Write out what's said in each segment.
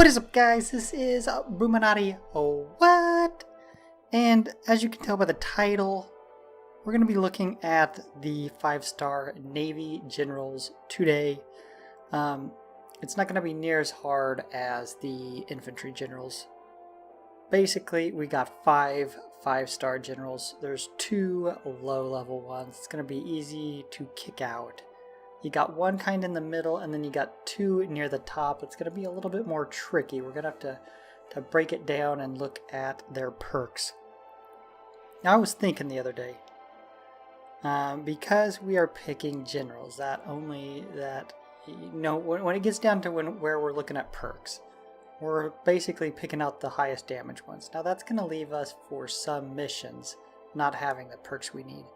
What is up, guys? This is Bruchminati. Oh, what? And as you can tell by the title, we're going to be looking at the 5-star Navy generals today. It's not going to be near as hard as the infantry generals. Basically, we got 5-star generals. There's 2 low-level ones. It's going to be easy to kick out. You got one kind in the middle, and then you got 2 near the top. It's going to be a little bit more tricky. We're going to have to break it down and look at their perks. Now, I was thinking the other day, because we are picking generals, when it gets down to where we're looking at perks, we're basically picking out the highest damage ones. Now, that's going to leave us for some missions not having the perks we need.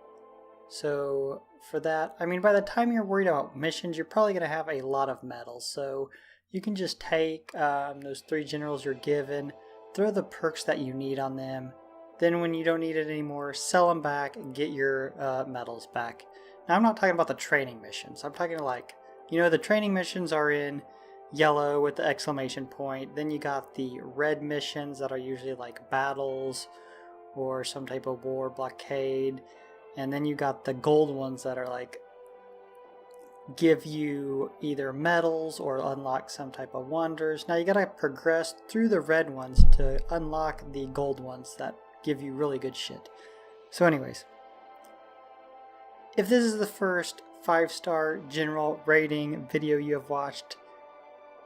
So for that, I mean, by the time you're worried about missions, you're probably going to have a lot of medals. So you can just take those 3 generals you're given, throw the perks that you need on them. Then when you don't need it anymore, sell them back and get your medals back. Now, I'm not talking about the training missions. I'm talking like, the training missions are in yellow with the exclamation point. Then you got the red missions that are usually like battles or some type of war blockade. And then you got the gold ones that are like give you either medals or unlock some type of wonders. Now you gotta progress through the red ones to unlock the gold ones that give you really good shit. So anyways, if this is the first 5-star general rating video you have watched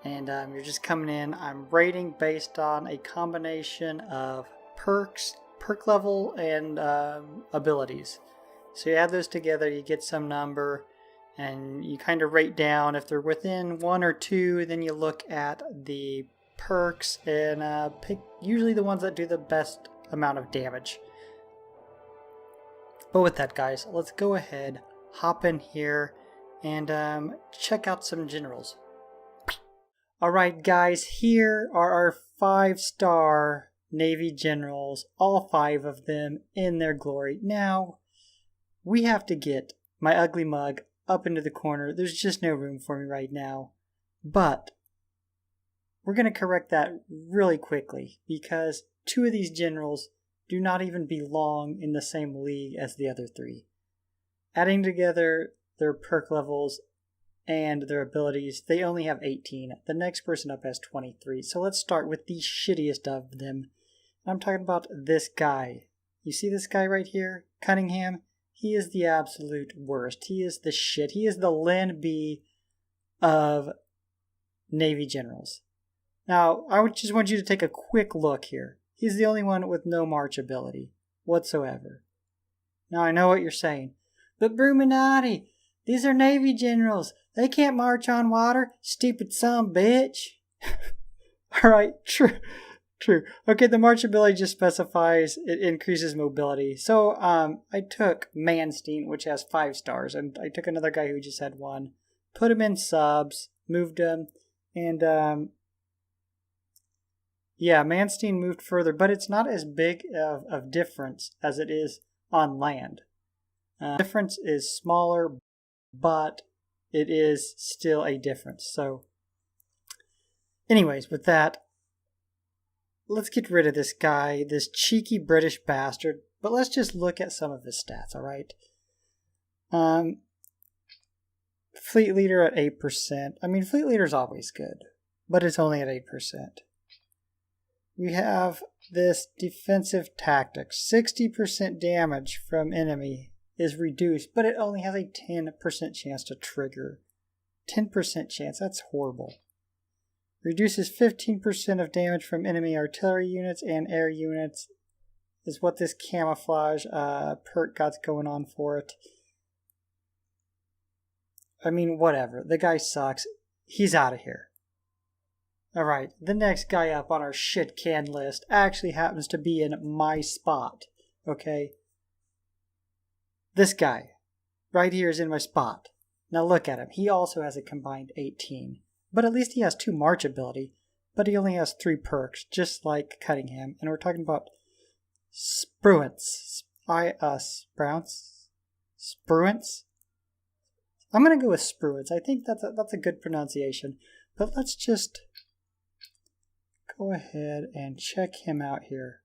and you're just coming in, I'm rating based on a combination of perks, perk level, and abilities. So you add those together, you get some number, and you kind of rate down. If they're within 1 or 2, then you look at the perks and pick usually the ones that do the best amount of damage. But with that, guys, let's go ahead, hop in here, and check out some generals. Alright, guys, here are our 5-star Navy generals, all 5 of them in their glory. Now, we have to get my ugly mug up into the corner. There's just no room for me right now. But we're going to correct that really quickly because 2 of these generals do not even belong in the same league as the other 3. Adding together their perk levels and their abilities, they only have 18. The next person up has 23. So let's start with the shittiest of them. I'm talking about this guy. You see this guy right here? Cunningham? He is the absolute worst. He is the shit. He is the Len B of Navy generals. Now, I would just want you to take a quick look here. He's the only one with no march ability whatsoever. Now, I know what you're saying. But Bruchminati, these are Navy generals. They can't march on water. Stupid son bitch. Alright, true. True. Okay, the march ability just specifies it increases mobility. So I took Manstein, which has 5 stars, and I took another guy who just had 1, put him in subs, moved him, and yeah, Manstein moved further, but it's not as big of difference as it is on land. Difference is smaller, but it is still a difference. So anyways, with that, let's get rid of this guy, this cheeky British bastard, but let's just look at some of his stats, alright? Fleet Leader at 8%. I mean, Fleet Leader is always good, but it's only at 8%. We have this Defensive Tactics. 60% damage from enemy is reduced, but it only has a 10% chance to trigger. 10% chance, that's horrible. Reduces 15% of damage from enemy artillery units and air units is what this camouflage perk got going on for it. I mean, whatever. The guy sucks. He's out of here. Alright, the next guy up on our shit can list actually happens to be in my spot. Okay? This guy right here is in my spot. Now look at him. He also has a combined 18. But at least he has 2 march ability, but he only has 3 perks, just like Cunningham. And we're talking about Spruance. Spruance? I'm going to go with Spruance. I think that's a good pronunciation. But let's just go ahead and check him out here.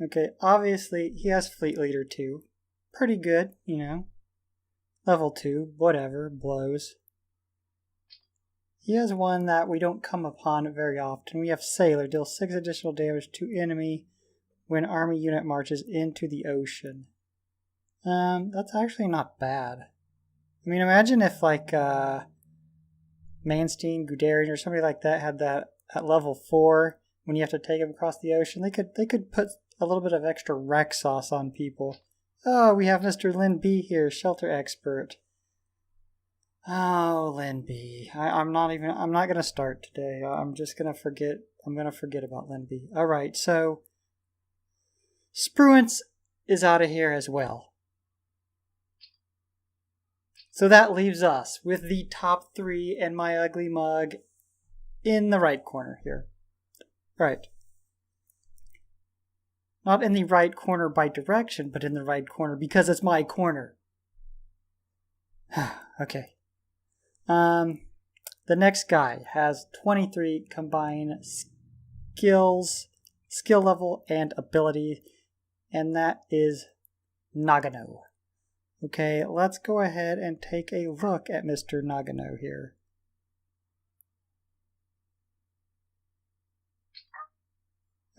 Okay, obviously he has Fleet Leader 2. Pretty good, you know. Level 2, whatever, blows. He has one that we don't come upon very often. We have Sailor, deals 6 additional damage to enemy when army unit marches into the ocean. That's actually not bad. I mean, imagine if like Manstein, Guderian, or somebody like that had that at level 4 when you have to take them across the ocean. They could put a little bit of extra wreck sauce on people. Oh, we have Mr. Lin B here, shelter expert. Oh, Lin B. I'm not gonna start today. I'm gonna forget about Lin B. Alright, so Spruance is out of here as well. So that leaves us with the top 3 and my ugly mug in the right corner here. Right. Not in the right corner by direction, but in the right corner because it's my corner. Okay. The next guy has 23 combined skills, skill level, and ability, and that is Nagano. Okay, let's go ahead and take a look at Mr. Nagano here.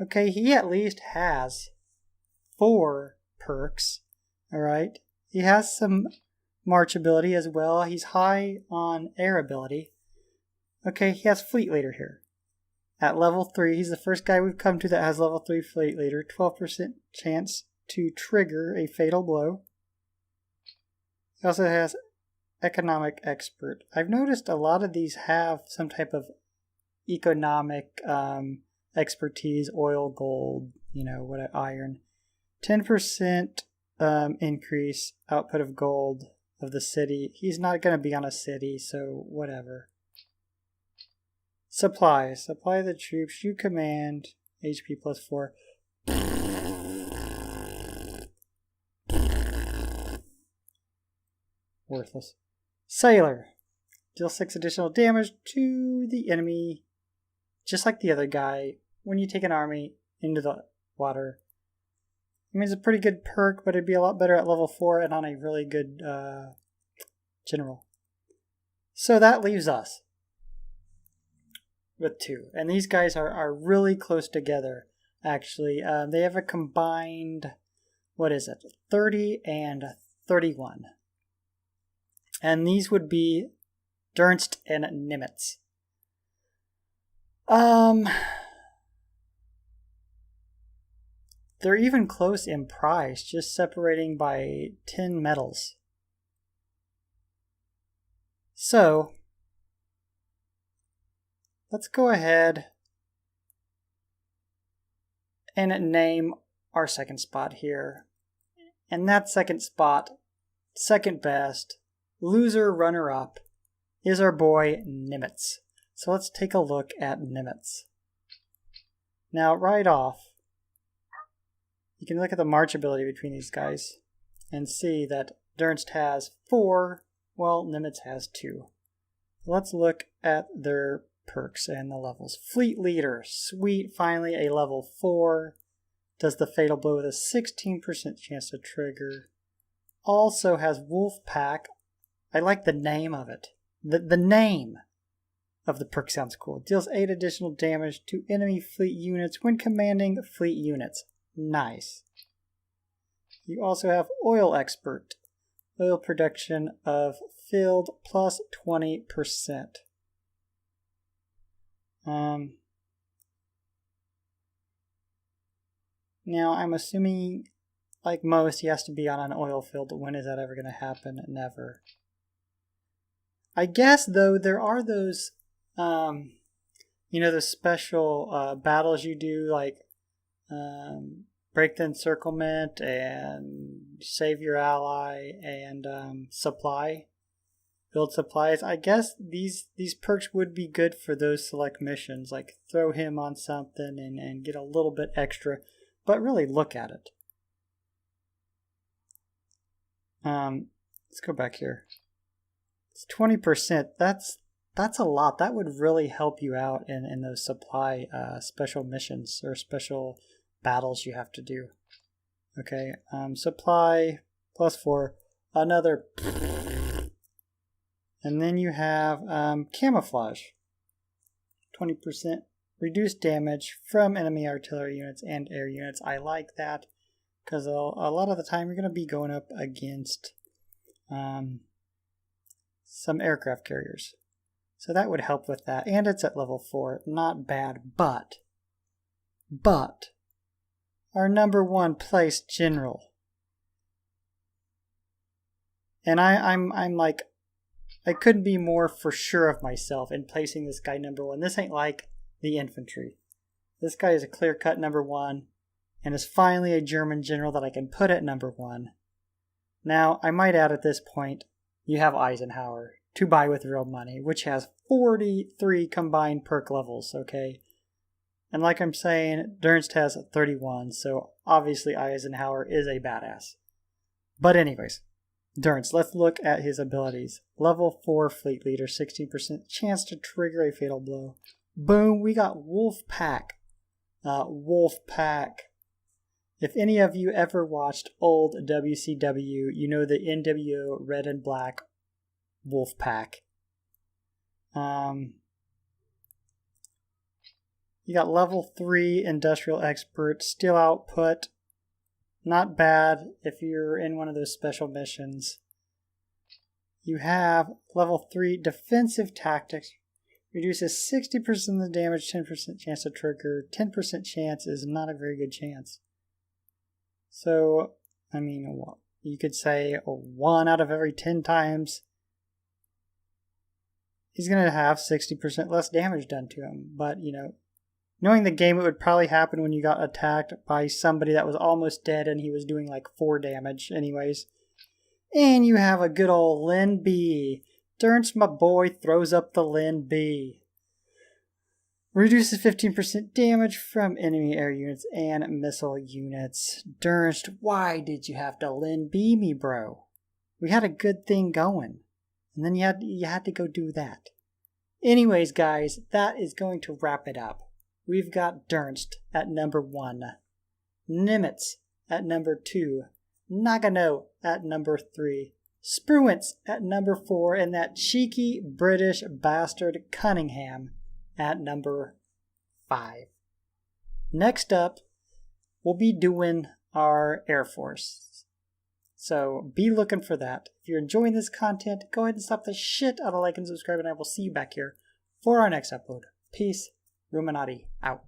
Okay, he at least has 4 perks, alright? He has some march ability as well. He's high on air ability. Okay, he has Fleet Leader here. At level 3, he's the first guy we've come to that has level 3 Fleet Leader. 12% chance to trigger a fatal blow. He also has Economic Expert. I've noticed a lot of these have some type of economic expertise, oil, gold, you know, what, iron. 10% increase output of gold of the city. He's not going to be on a city, so whatever. Supply the troops you command, HP plus 4. Worthless. Sailor, deal 6 additional damage to the enemy, just like the other guy, when you take an army into the water. I mean, it's a pretty good perk, but it'd be a lot better at level 4 and on a really good general. So that leaves us with 2. And these guys are really close together, actually. They have a combined, 30 and 31. And these would be Dernst and Nimitz. They're even close in price, just separating by 10 metals. So, let's go ahead and name our second spot here. And that second spot, second best, loser runner-up, is our boy Nimitz. So let's take a look at Nimitz. Now, right off, you can look at the march ability between these guys and see that Dernst has 4, while Nimitz has 2. Let's look at their perks and the levels. Fleet Leader, sweet, finally a level 4. Does the fatal blow with a 16% chance to trigger. Also has Wolf Pack. I like the name of it. The name of the perk sounds cool. Deals 8 additional damage to enemy fleet units when commanding fleet units. Nice. You also have Oil Expert. Oil production of filled plus 20%. Now, I'm assuming, like most, he has to be on an oil field. When is that ever going to happen? Never. I guess, though, there are those, the special battles you do, like break the encirclement and save your ally and build supplies. I guess these perks would be good for those select missions, like throw him on something and get a little bit extra, but really look at it. Let's go back here. It's 20%. That's That's a lot. That would really help you out in those supply special missions or special battles you have to do. Okay, supply +4, another, and then you have camouflage, 20% reduced damage from enemy artillery units and air units. I like that because a lot of the time you're going to be going up against some aircraft carriers. So that would help with that. And it's at level 4. Not bad, but our number 1 place general. And I'm like, I couldn't be more for sure of myself in placing this guy number 1. This ain't like the infantry. This guy is a clear-cut number 1 and is finally a German general that I can put at number 1. Now, I might add at this point, you have Eisenhower to buy with real money, which has 43 combined perk levels, okay? And like I'm saying, Dernst has 31, so obviously Eisenhower is a badass. But anyways, Dernst, let's look at his abilities. Level 4 Fleet Leader, 16% chance to trigger a fatal blow. Boom, we got Wolf Pack. Wolf Pack. If any of you ever watched old WCW, you know the NWO Red and Black Wolf Pack. You got level 3 Industrial Expert, Steel Output. Not bad if you're in one of those special missions. You have level 3 Defensive Tactics. Reduces 60% of the damage, 10% chance to trigger. 10% chance is not a very good chance. So, I mean, you could say 1 out of every 10 times he's going to have 60% less damage done to him. But, you know, knowing the game, it would probably happen when you got attacked by somebody that was almost dead and he was doing like 4 damage anyways. And you have a good old Lin B. Dernst, my boy, throws up the Lin B. Reduces 15% damage from enemy air units and missile units. Dernst, why did you have to Lin B me, bro? We had a good thing going. And then you had to go do that. Anyways, guys, that is going to wrap it up. We've got Dernst at number 1. Nimitz at number 2. Nagano at number 3. Spruance at number 4. And that cheeky British bastard Cunningham at number 5. Next up, we'll be doing our Air Force. So be looking for that. If you're enjoying this content, go ahead and stop the shit out of like and subscribe, and I will see you back here for our next upload. Peace. Bruchminati out.